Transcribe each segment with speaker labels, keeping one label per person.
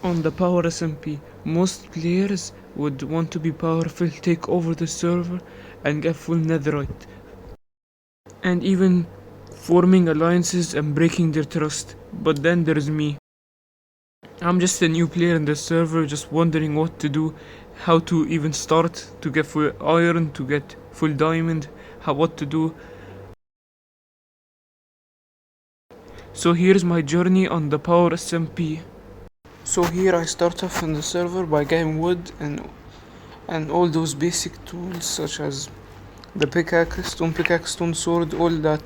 Speaker 1: On the Power SMP, most players would want to be powerful, take over the server, and get full netherite, and even forming alliances and breaking their trust. But then there's me. I'm just a new player in the server, just wondering what to do, how to even start to get full iron, to get full diamond, what to do. So here's my journey on the Power SMP. So here I start off in the server by getting wood and all those basic tools such as the pickaxe, stone sword, all that.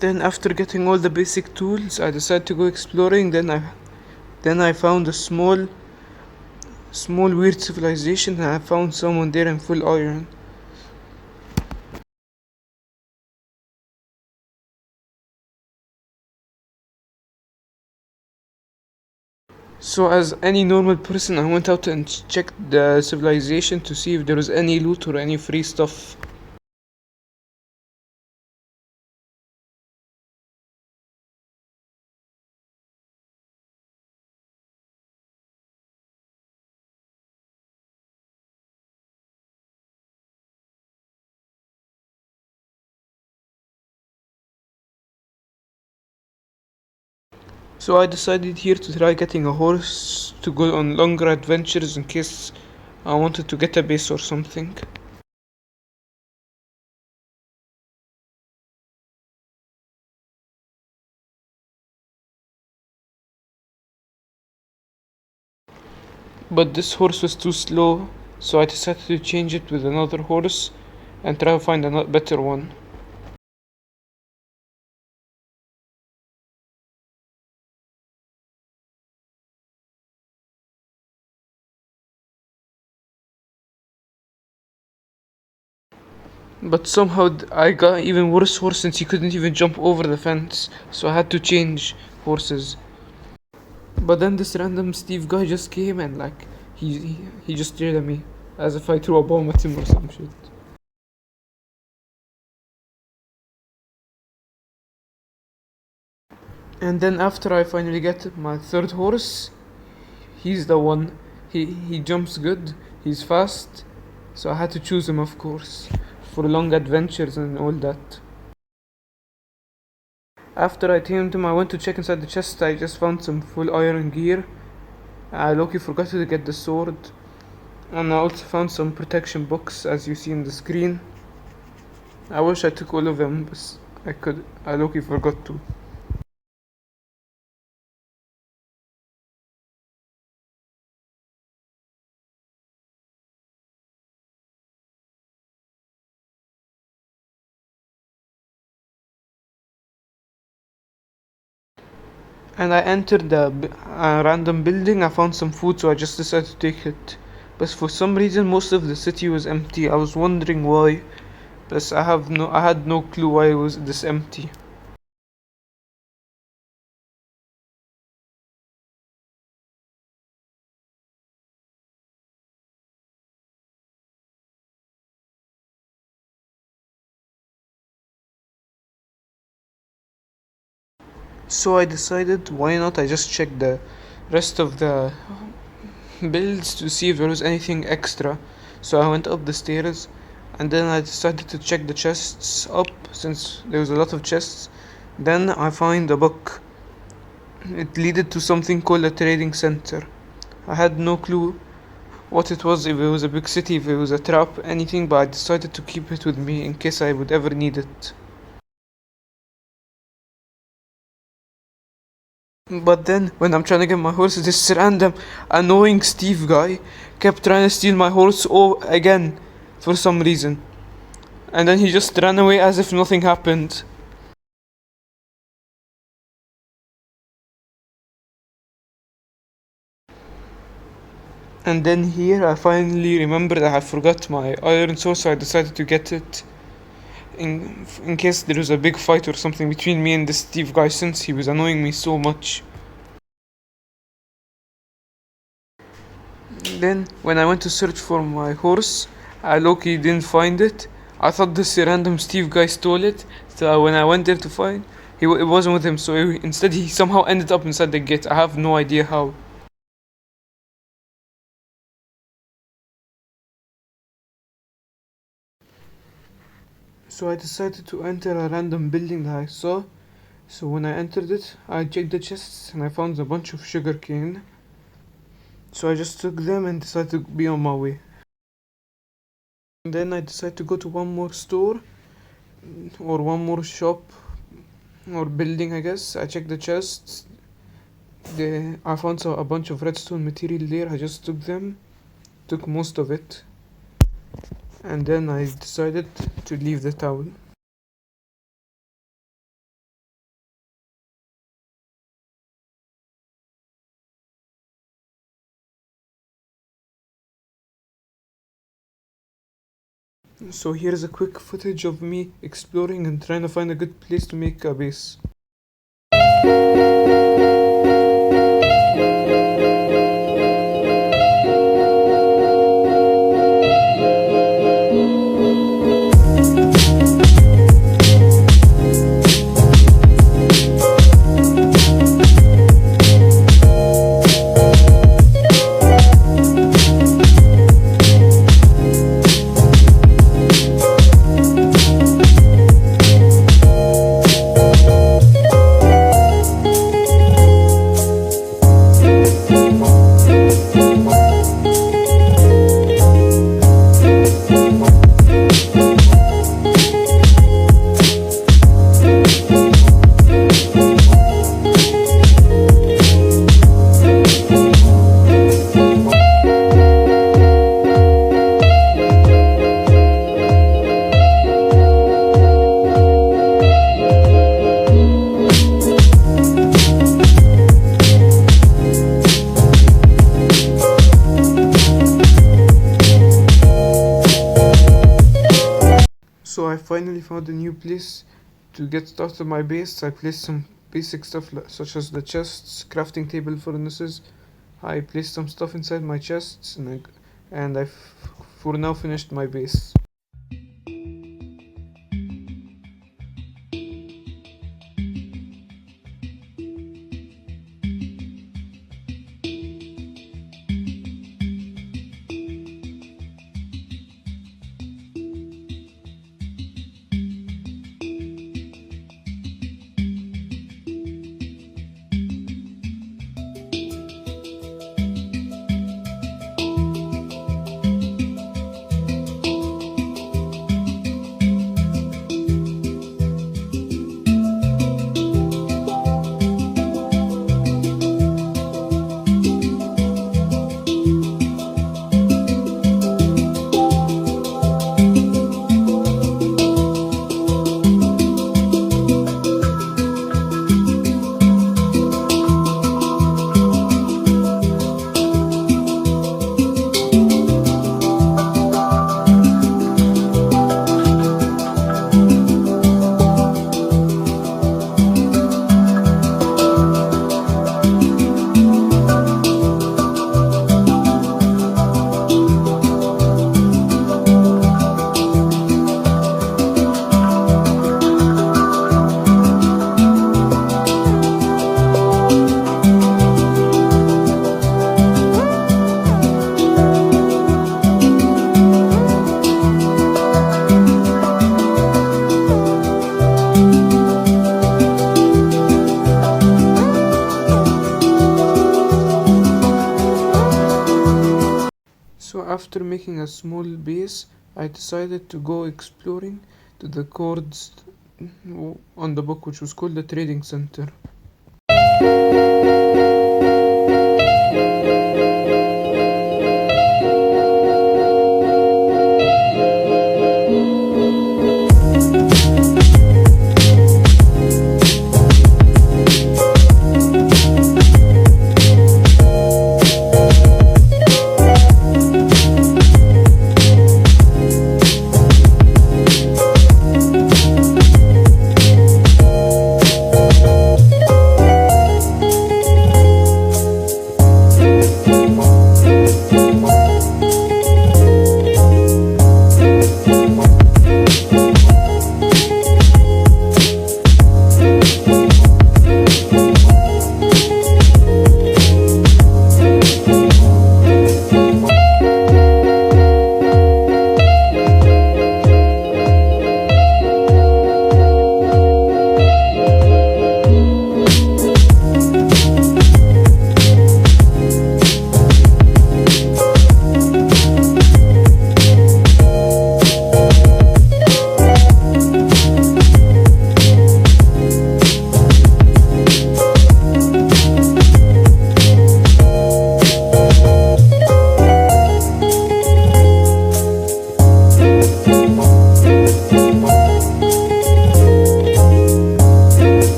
Speaker 1: Then after getting all the basic tools, I decided to go exploring. Then I found a small weird civilization, and I found someone there in full iron. So as any normal person, I went out and checked the civilization to see if there was any loot or any free stuff. So I decided here to try getting a horse to go on longer adventures in case I wanted to get a base or something. But this horse was too slow, so I decided to change it with another horse and try to find a better one. But somehow I got even worse horse since he couldn't even jump over the fence, so I had to change horses. But then this random Steve guy just came and like he just stared at me as if I threw a bomb at him or some shit. And then after I finally get my third horse, he's the one. He jumps good, he's fast, so I had to choose him of course for long adventures and all that. After I tamed him, I went to check inside the chest. I just found some full iron gear. I lucky forgot to get the sword, and I also found some protection books as you see in the screen. I wish I took all of them, but I lucky forgot to. And I entered the random building. I found some food, so I just decided to take it. But for some reason, most of the city was empty. I was wondering why, but I had no clue why it was this empty. So I decided, why not? I just checked the rest of the builds to see if there was anything extra. So I went up the stairs, and then I decided to check the chests up since there was a lot of chests. Then I find a book. It led to something called a trading center. I had no clue what it was, if it was a big city, if it was a trap, anything, but I decided to keep it with me in case I would ever need it. But then, when I'm trying to get my horse, this random annoying Steve guy kept trying to steal my horse again for some reason. And then he just ran away as if nothing happened. And then here I finally remembered I had forgot my iron sword, so I decided to get it in case there was a big fight or something between me and this Steve guy since he was annoying me so much. Then when I went to search for my horse, I low-key didn't find it. I thought this random Steve guy stole it. So when I went there to find, it wasn't with him. So instead he somehow ended up inside the gate. I have no idea how. So I decided to enter a random building that I saw. So when I entered it, I checked the chests and I found a bunch of sugar cane. So I just took them and decided to be on my way. And then I decided to go to one more store or one more shop or building, I guess. I checked the chests. I found a bunch of redstone material there. I just took them, took most of it, and then I decided to leave the town. So here's a quick footage of me exploring and trying to find a good place to make a base. So I finally found a new place to get started my base. I placed some basic stuff such as the chests, crafting table, furnaces. I placed some stuff inside my chests and I for now finished my base. So after making a small base, I decided to go exploring to the chords on the book, which was called the Trading Center.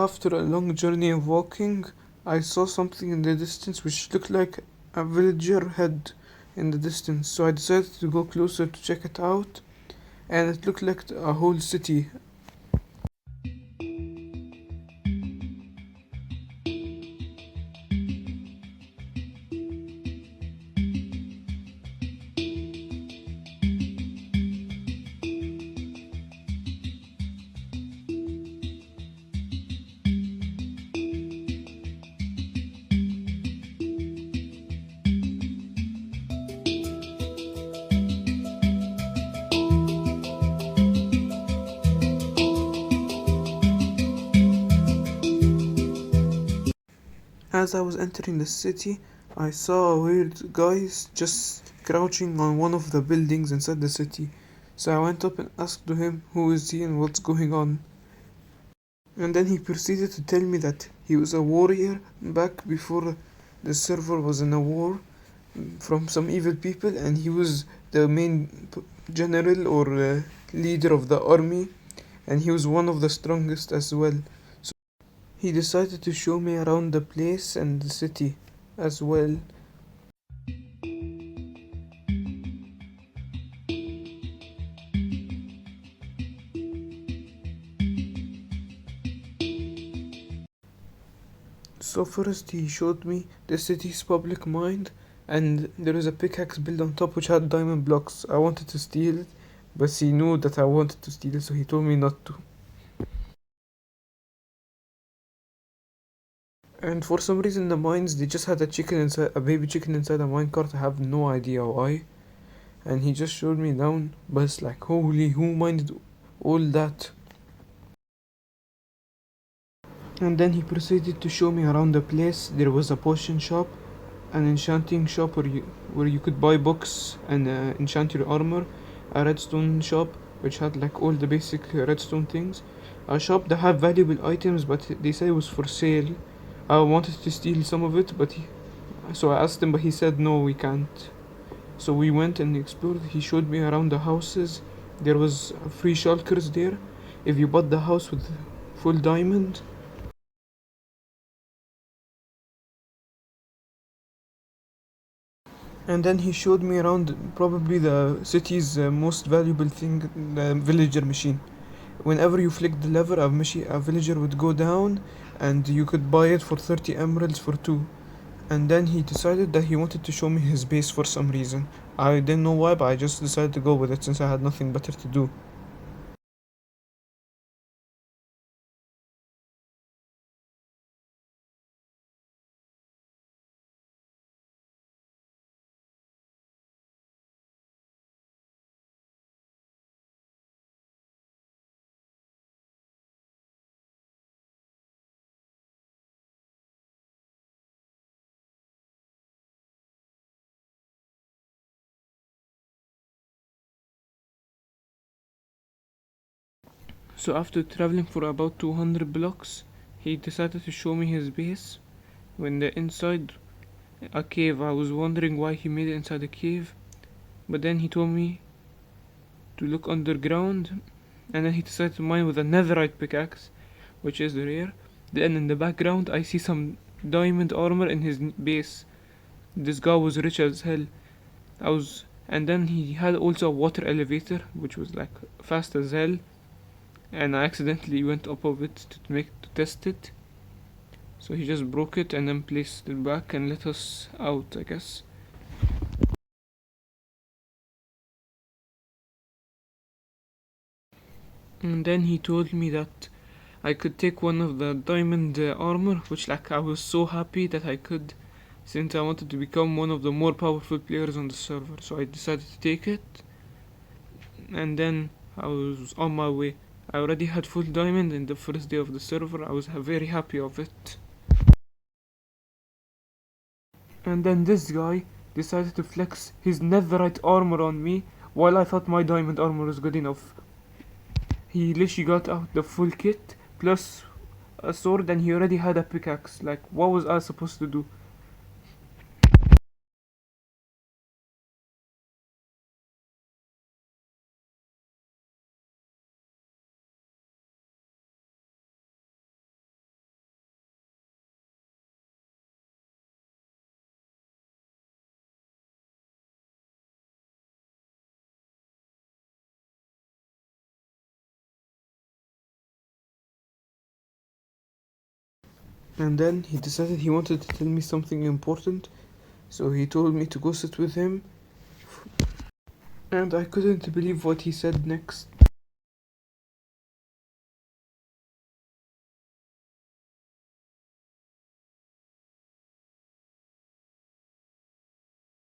Speaker 1: after a long journey of walking, I saw something in the distance which looked like a villager head in the distance. So I decided to go closer to check it out, and it looked like a whole city. As I was entering the city, I saw a weird guy just crouching on one of the buildings inside the city. So I went up and asked him who is he and what's going on. And then he proceeded to tell me that he was a warrior back before the server was in a war from some evil people, and he was the main general or leader of the army, and he was one of the strongest as well. So he decided to show me around the place and the city as well. So first he showed me the city's public mine, and there was a pickaxe built on top which had diamond blocks. I wanted to steal it, but he knew that I wanted to steal it, so he told me not to. And for some reason the mines, they just had a baby chicken inside a minecart. I have no idea why. And he just showed me down, but it's like, holy, who mined all that? And then he proceeded to show me around the place. There was a potion shop, an enchanting shop where you could buy books and enchant your armor, a redstone shop which had like all the basic redstone things, a shop that had valuable items but they said it was for sale. I wanted to steal some of it, so I asked him, but he said no, we can't. So we went and explored. He showed me around the houses. There was free shulkers there. If you bought the house with full diamond. And then he showed me around probably the city's most valuable thing, the villager machine. Whenever you flick the lever, a villager would go down, and you could buy it for 30 emeralds for two. And then he decided that he wanted to show me his base for some reason. I didn't know why, but I just decided to go with it since I had nothing better to do. So after traveling for about 200 blocks, he decided to show me his base. When the inside a cave, I was wondering why he made it inside a cave, but then he told me to look underground, and then he decided to mine with a netherite pickaxe, which is rare. Then in the background, I see some diamond armor in his base. This guy was rich as hell. And then he had also a water elevator, which was like fast as hell. And I accidentally went up of it to test it. So he just broke it and then placed it back and let us out, I guess. And then he told me that I could take one of the diamond armor, which like I was so happy that I could, since I wanted to become one of the more powerful players on the server. So I decided to take it, and then I was on my way. I already had full diamond in the first day of the server. I was very happy of it. And then this guy decided to flex his netherite armor on me while I thought my diamond armor was good enough. He literally got out the full kit plus a sword, and he already had a pickaxe. Like, what was I supposed to do? And then he decided he wanted to tell me something important, so he told me to go sit with him, and I couldn't believe what he said next.